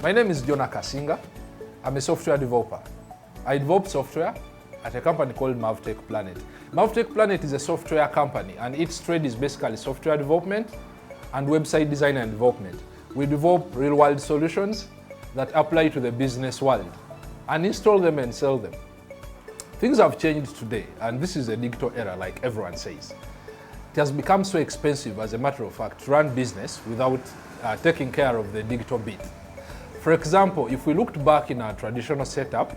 My name is Jonah Kasinga. I'm a software developer. I develop software at a company called Mavtech Planet. Mavtech Planet is a software company, and its trade is basically software development and website design and development. We develop real-world solutions that apply to the business world and install them and sell them. Things have changed today, and this is a digital era, like everyone says. It has become so expensive, as a matter of fact, to run business without taking care of the digital bit. For example, if we looked back in our traditional setup,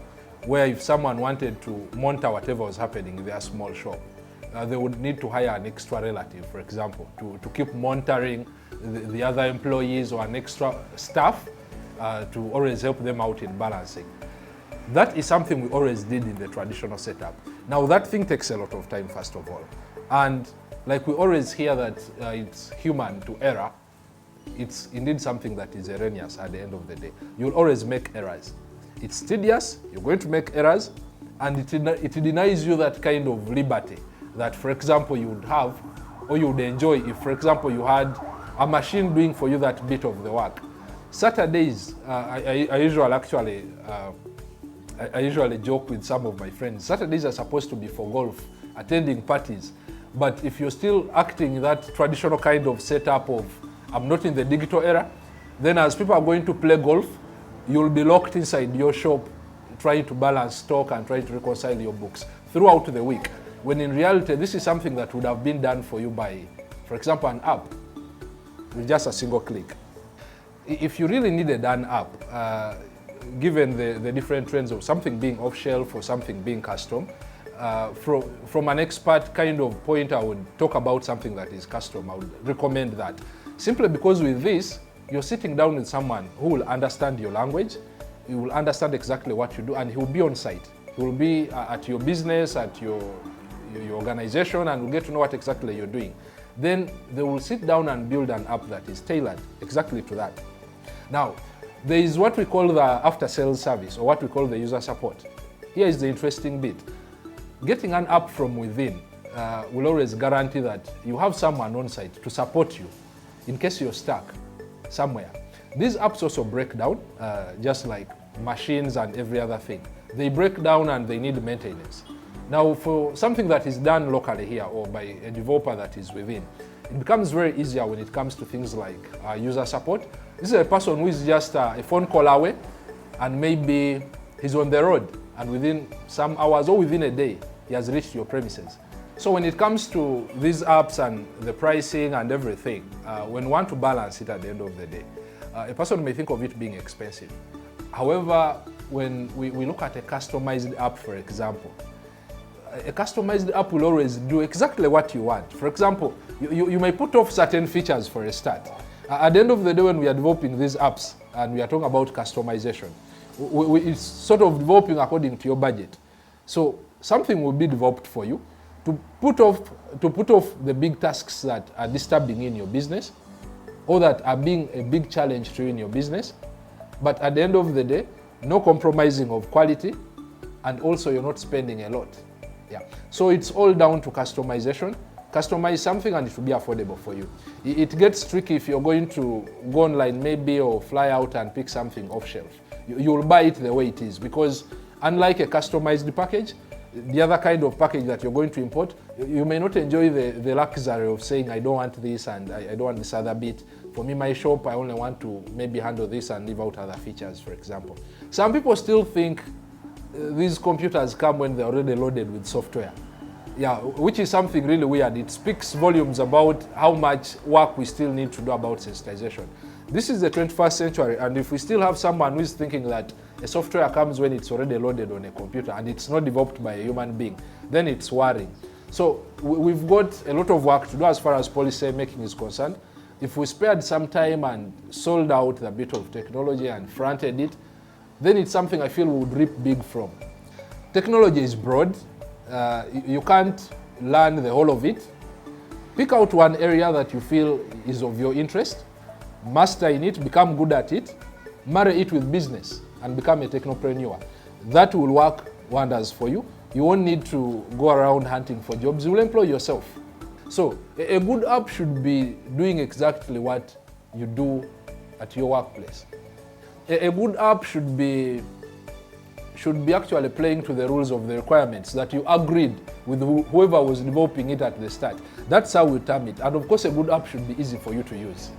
where if someone wanted to monitor whatever was happening in their small shop, they would need to hire an extra relative, for example, to keep monitoring the other employees or an extra staff to always help them out in balancing. That is something we always did in the traditional setup. Now that thing takes a lot of time, first of all. And like we always hear that it's human to error, it's indeed something that is erroneous at the end of the day. You'll always make errors. It's tedious, you're going to make errors, and it denies you that kind of liberty that, for example, you would have or you would enjoy if, for example, you had a machine doing for you that bit of the work. Saturdays, I usually joke with some of my friends. Saturdays are supposed to be for golf, attending parties. But if you're still acting that traditional kind of setup of I'm not in the digital era, then as people are going to play golf, you'll be locked inside your shop trying to balance stock and trying to reconcile your books throughout the week. When in reality, this is something that would have been done for you by, for example, an app with just a single click. If you really needed an app, given the different trends of something being off-shelf or something being custom, from an expert kind of point, I would talk about something that is custom. I would recommend that. Simply because with this, you're sitting down with someone who will understand your language, he will understand exactly what you do, and he will be on site. He will be at your business, at your organization, and will get to know what exactly you're doing. Then they will sit down and build an app that is tailored exactly to that. Now, there is what we call the after-sales service, or what we call the user support. Here is the interesting bit. Getting an app from within will always guarantee that you have someone on site to support you in case you're stuck somewhere. These apps also break down, just like machines and every other thing. They break down and they need maintenance. Now, for something that is done locally here or by a developer that is within, it becomes very easier when it comes to things like user support. This is a person who is just a phone call away, and maybe he's on the road, and within some hours or within a day, he has reached your premises. So when it comes to these apps and the pricing and everything, when you want to balance it at the end of the day, a person may think of it being expensive. However, when we look at a customized app, for example, a customized app will always do exactly what you want. For example, you may put off certain features for a start. At the end of the day, when we are developing these apps and we are talking about customization, it's sort of developing according to your budget. So something will be developed for you to put off the big tasks that are disturbing in your business or that are being a big challenge to you in your business. But at the end of the day, no compromising of quality, and also you're not spending a lot. Yeah. So it's all down to customization. Customize something and it will be affordable for you. It gets tricky if you're going to go online maybe or fly out and pick something off shelf. You'll buy it the way it is, because unlike a customized package, the other kind of package that you're going to import, you may not enjoy the luxury of saying, I don't want this and I don't want this other bit. For me, my shop, I only want to maybe handle this and leave out other features, for example. Some people still think these computers come when they're already loaded with software. Yeah, which is something really weird. It speaks volumes about how much work we still need to do about sensitization. This is the 21st century, and if we still have someone who is thinking that a software comes when it's already loaded on a computer and it's not developed by a human being, then it's worrying. So we've got a lot of work to do as far as policy making is concerned. If we spared some time and sold out the bit of technology and fronted it, then it's something I feel we would reap big from. Technology is broad. You can't learn the whole of it. Pick out one area that you feel is of your interest, master in it, become good at it, marry it with business, and become a technopreneur. That will work wonders for you. You won't need to go around hunting for jobs. You will employ yourself. So a good app should be doing exactly what you do at your workplace. A good app should be actually playing to the rules of the requirements that you agreed with whoever was developing it at the start. That's how we term it. And of course, a good app should be easy for you to use.